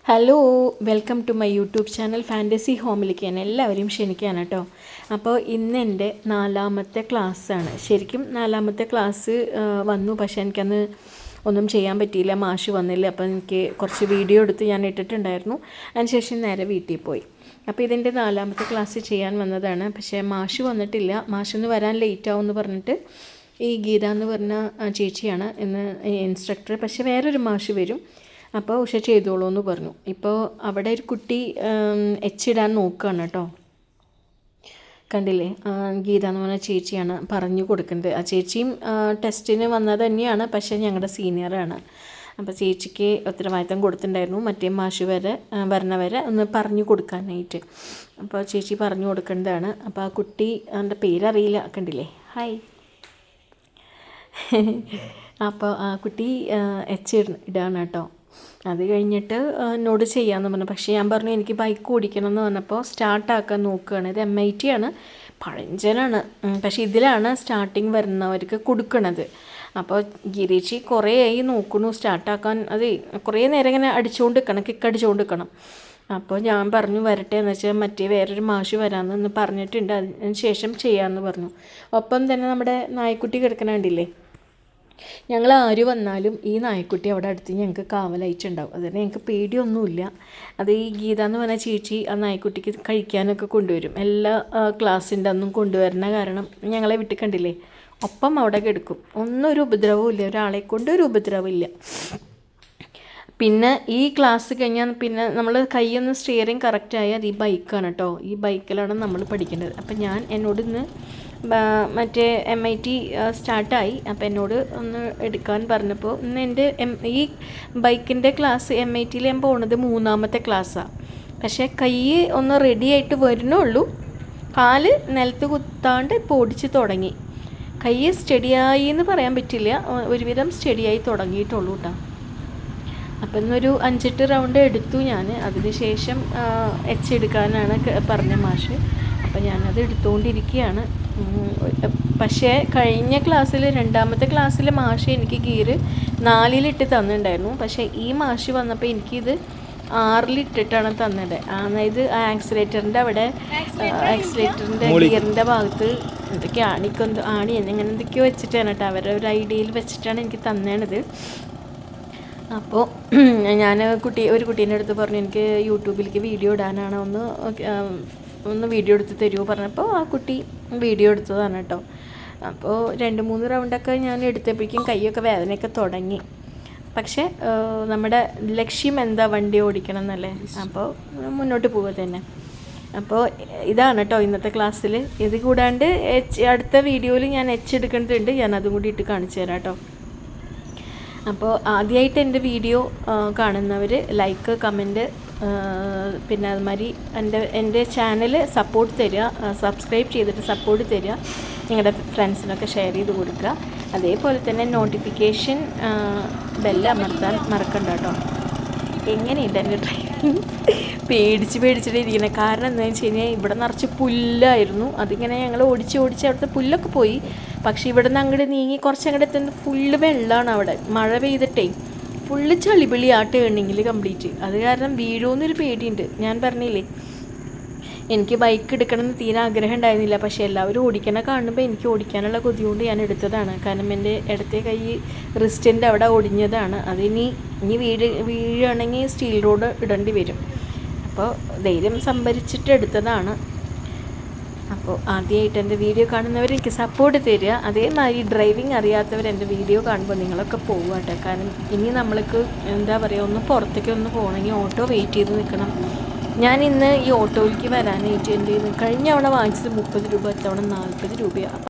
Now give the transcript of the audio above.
Hello, welcome to my YouTube channel fantasy ഹോമിലേക്ക് ഞാൻ എല്ലാവരെയും ക്ഷണിക്കുകയാണ് കേട്ടോ. അപ്പോൾ ഇന്ന് എൻ്റെ 4ാമത്തെ ക്ലാസ്സാണ്. ശരിക്കും 4ാമത്തെ ക്ലാസ് വന്നു, പക്ഷേ എനിക്കന്ന് ഒന്നും ചെയ്യാൻ പറ്റിയില്ല, മാഷ് വന്നില്ല. അപ്പോൾ എനിക്ക് കുറച്ച് വീഡിയോ എടുത്ത് ഞാൻ ഇട്ടിട്ടുണ്ടായിരുന്നു. അതിനുശേഷം നേരെ വീട്ടിൽ പോയി. അപ്പോൾ ഇതിൻ്റെ 4ാമത്തെ ക്ലാസ് ചെയ്യാൻ വന്നതാണ്. പക്ഷേ മാഷ് വന്നിട്ടില്ല. മാഷൊന്ന് വരാൻ ലേറ്റ് ആവുമെന്ന് പറഞ്ഞിട്ട് ഈ ഗീത എന്ന് പറഞ്ഞ ചേച്ചിയാണ് ഇന്ന് ഇൻസ്ട്രക്ടർ. പക്ഷേ വേറൊരു മാഷ് വരും, അപ്പോൾ ഉഷ ചെയ്തോളൂ എന്ന് പറഞ്ഞു. ഇപ്പോൾ അവിടെ ഒരു കുട്ടി ഇടാൻ നോക്കുകയാണ് കേട്ടോ. കണ്ടില്ലേ, ഗീത എന്ന് പറഞ്ഞ ചേച്ചിയാണ് പറഞ്ഞു കൊടുക്കുന്നത്. ആ ചേച്ചിയും ടെസ്റ്റിന് വന്നത് തന്നെയാണ്, പക്ഷേ ഞങ്ങളുടെ സീനിയറാണ്. അപ്പോൾ ചേച്ചിക്ക് ഉത്തരവാദിത്തം കൊടുത്തിട്ടുണ്ടായിരുന്നു മറ്റേ മാഷ് വരണവരെ ഒന്ന് പറഞ്ഞു കൊടുക്കാനായിട്ട്. അപ്പോൾ ചേച്ചി പറഞ്ഞു കൊടുക്കേണ്ടതാണ്. അപ്പോൾ ആ കുട്ടി അവൻ്റെ പേരറിയില്ല, കണ്ടില്ലേ, ഹായ്. അപ്പോൾ ആ കുട്ടി ഇടാണ് കേട്ടോ. അത് കഴിഞ്ഞിട്ട് എന്നോട് ചെയ്യാമെന്ന് പറഞ്ഞു. പക്ഷേ ഞാൻ പറഞ്ഞു എനിക്ക് ബൈക്ക് ഓടിക്കണം എന്ന് പറഞ്ഞപ്പോൾ സ്റ്റാർട്ടാക്കാൻ നോക്കുകയാണ്. ഇത് MIT ആണ്, പഴഞ്ചനാണ്. പക്ഷേ ഇതിലാണ് സ്റ്റാർട്ടിങ് വരുന്നവർക്ക് കൊടുക്കണത്. അപ്പോൾ ഗിരീച്ചി കുറേ ആയി നോക്കണു സ്റ്റാർട്ടാക്കാൻ. അത് കുറേ നേരം ഇങ്ങനെ അടിച്ചുകൊണ്ട് നിൽക്കണം, കിക്ക് അടിച്ചുകൊണ്ട് നിൽക്കണം. അപ്പോൾ ഞാൻ പറഞ്ഞു വരട്ടെ എന്ന് വെച്ചാൽ മറ്റേ വേറൊരു മാഷ് വരാമെന്ന് പറഞ്ഞിട്ടുണ്ട്, അതിന് ശേഷം ചെയ്യാമെന്ന് പറഞ്ഞു. ഒപ്പം തന്നെ നമ്മുടെ നായ്ക്കുട്ടി കിടക്കണ കണ്ടില്ലേ, ഞങ്ങൾ ആര് വന്നാലും ഈ നായ്ക്കുട്ടി അവിടെ അടുത്ത് ഞങ്ങൾക്ക് കാവലായിട്ടുണ്ടാവും. അതുകൊണ്ട് ഞങ്ങൾക്ക് പേടിയൊന്നുമില്ല. അത് ഈ ഗീത എന്ന് പറഞ്ഞ ചേച്ചി ആ നായ്ക്കുട്ടിക്ക് കഴിക്കാനൊക്കെ കൊണ്ടുവരും. എല്ലാ ക്ലാസ്സിൻ്റെ അന്നും കൊണ്ടുവരുന്ന കാരണം ഞങ്ങളെ വിട്ട് കണ്ടില്ലേ, ഒപ്പം അവിടെ കിടക്കും. ഒന്നും ഒരു ഉപദ്രവവും ഇല്ല, ഒരാളെ കൊണ്ട് ഒരു ഉപദ്രവം ഇല്ല. പിന്നെ ഈ ക്ലാസ് കഴിഞ്ഞാൽ പിന്നെ നമ്മൾ കൈയൊന്ന് സ്റ്റിയറിങ് കറക്റ്റായാൽ ഈ ബൈക്കാണ് കേട്ടോ. ഈ ബൈക്കിലാണ് നമ്മൾ പഠിക്കേണ്ടത്. അപ്പം എന്നോട് ഇന്ന് മറ്റേ MIT സ്റ്റാർട്ടായി. അപ്പോൾ എന്നോട് ഒന്ന് എടുക്കാൻ പറഞ്ഞപ്പോൾ ഇന്ന് എൻ്റെ ഈ ബൈക്കിൻ്റെ ക്ലാസ് MITയിൽ ഞാൻ പോകുന്നത് 3ാമത്തെ ക്ലാസ്സാണ്. പക്ഷേ കൈ ഒന്ന് റെഡി ആയിട്ട് വരുന്നുള്ളൂ, കാല് നിലത്ത് കുത്താണ്ട് ഇപ്പോൾ ഓടിച്ച് തുടങ്ങി. കൈ സ്റ്റഡിയായി എന്ന് പറയാൻ പറ്റില്ല, ഒരുവിധം സ്റ്റഡിയായി തുടങ്ങിയിട്ടുള്ളൂ കേട്ടോ. അപ്പം ഇന്നൊരു 5-8 റൗണ്ട് എടുത്തു ഞാൻ. അതിന് ശേഷം എടുക്കാനാണ് പറഞ്ഞ മാഷ്. അപ്പം ഞാനത് എടുത്തുകൊണ്ടിരിക്കുകയാണ്. പക്ഷേ കഴിഞ്ഞ ക്ലാസ്സിൽ 2ാമത്തെ ക്ലാസ്സിൽ മാഷ് എനിക്ക് ഗിയർ 4-ലിട്ട് തന്നിട്ടുണ്ടായിരുന്നു. പക്ഷേ ഈ മാഷ് വന്നപ്പോൾ എനിക്കിത് 6-ലിട്ടിട്ടാണ് തന്നത്. അതായത് ആക്സിലേറ്ററിൻ്റെ അവിടെ, ആക്സിലേറ്ററിൻ്റെ ഗിയറിൻ്റെ ഭാഗത്ത് എന്തൊക്കെയോ ആണി അങ്ങനെ എന്തൊക്കെയോ വെച്ചിട്ടാണ് കേട്ടോ, അവരുടെ ഒരു ഐഡിയയിൽ വെച്ചിട്ടാണ് എനിക്ക് തന്നേണത്. അപ്പോൾ ഞാൻ ഒരു കുട്ടീൻ്റെ അടുത്ത് പറഞ്ഞു എനിക്ക് യൂട്യൂബിലേക്ക് വീഡിയോ ഇടാനാണ്, ഒന്ന് വീഡിയോ എടുത്ത് തരുമോ പറഞ്ഞപ്പോൾ ആ കുട്ടി വീഡിയോ എടുത്തതാണ് കേട്ടോ. അപ്പോൾ 2-3 റൗണ്ടൊക്കെ ഞാൻ എടുത്തപ്പോഴേക്കും കൈയൊക്കെ വേദനയൊക്കെ തുടങ്ങി. പക്ഷേ നമ്മുടെ ലക്ഷ്യം എന്താ, വണ്ടി ഓടിക്കണം എന്നല്ലേ. അപ്പോൾ മുന്നോട്ട് പോവുക തന്നെ. അപ്പോൾ ഇതാണ് കേട്ടോ ഇന്നത്തെ ക്ലാസ്സിൽ. ഇത് കൂടാണ്ട് അടുത്ത വീഡിയോയിൽ ഞാൻ എടുക്കേണ്ടതുണ്ട്, ഞാൻ അതും കൂടി ഇട്ട് കാണിച്ചു തരാം കേട്ടോ. അപ്പോൾ ആദ്യമായിട്ട് എൻ്റെ വീഡിയോ കാണുന്നവർ ലൈക്ക്, കമൻറ്റ്, പിന്നെ അതുമാതിരി എൻ്റെ ചാനൽ സപ്പോർട്ട് തരിക, സബ്സ്ക്രൈബ് ചെയ്തിട്ട് സപ്പോർട്ട് തരിക, നിങ്ങളുടെ ഫ്രണ്ട്സിനൊക്കെ ഷെയർ ചെയ്ത് കൊടുക്കുക. അതേപോലെ തന്നെ നോട്ടിഫിക്കേഷൻ ബെല്ല് അമർത്താൻ മറക്കണ്ട കേട്ടോ. എങ്ങനെയുണ്ട് എൻ്റെ ഡ്രൈവിങ്? പേടിച്ചിട്ട് ഇരിക്കുന്നത്. കാരണം എന്താണെന്ന് വെച്ച് കഴിഞ്ഞാൽ ഇവിടെ നിറച്ച് പുല്ലായിരുന്നു. അതിങ്ങനെ ഞങ്ങൾ ഓടിച്ച് അവിടുത്തെ പുല്ലൊക്കെ പോയി. പക്ഷേ ഇവിടെ നിന്ന് അങ്ങോട്ട് നീങ്ങി കുറച്ചങ്ങോട്ട് എത്തുന്നത് ഫുള്ള് വെള്ളമാണ്. അവിടെ മഴ പെയ്തിട്ടേ ഫുള്ള് ചളിപിളി ആ ടേണിങ്ങിൽ കംപ്ലീറ്റ്. അത് കാരണം വീഴുമെന്നൊരു പേടിയുണ്ട്. ഞാൻ പറഞ്ഞില്ലേ, എനിക്ക് ബൈക്ക് എടുക്കണമെന്ന് തീരെ ആഗ്രഹം ഉണ്ടായിരുന്നില്ല. പക്ഷേ എല്ലാവരും ഓടിക്കണ കാണുമ്പോൾ എനിക്ക് ഓടിക്കാനുള്ള കൊതിയോണ്ട് ഞാൻ എടുത്തതാണ്. കാരണം എൻ്റെ ഇടത്തെ കൈ റിസ്റ്റിൻ്റെ അവിടെ ഒടിഞ്ഞതാണ്. അതിനി വീഴുകയാണെങ്കിൽ സ്റ്റീൽ റോഡ് ഇടേണ്ടി വരും. അപ്പോൾ ധൈര്യം സംഭരിച്ചിട്ട് എടുത്തതാണ്. അപ്പോൾ ആദ്യമായിട്ട് എൻ്റെ വീഡിയോ കാണുന്നവർ എനിക്ക് സപ്പോർട്ട് തരിക. അതേമാതിരി ഡ്രൈവിംഗ് അറിയാത്തവർ എൻ്റെ വീഡിയോ കാണുമ്പോൾ നിങ്ങളൊക്കെ പോകുക കേട്ടോ. കാരണം ഇനി നമ്മൾക്ക് എന്താ പറയുക, ഒന്ന് പുറത്തേക്ക് പോകണമെങ്കിൽ ഓട്ടോ വെയിറ്റ് ചെയ്ത് നിൽക്കണം. ഞാൻ ഇന്ന് ഈ ഓട്ടോയിലേക്ക് വരാനായിട്ട് എൻ്റെ കഴിഞ്ഞ തവണ വാങ്ങിച്ചത് 30 രൂപ, ഇത്തവണ 40 രൂപയാണ്.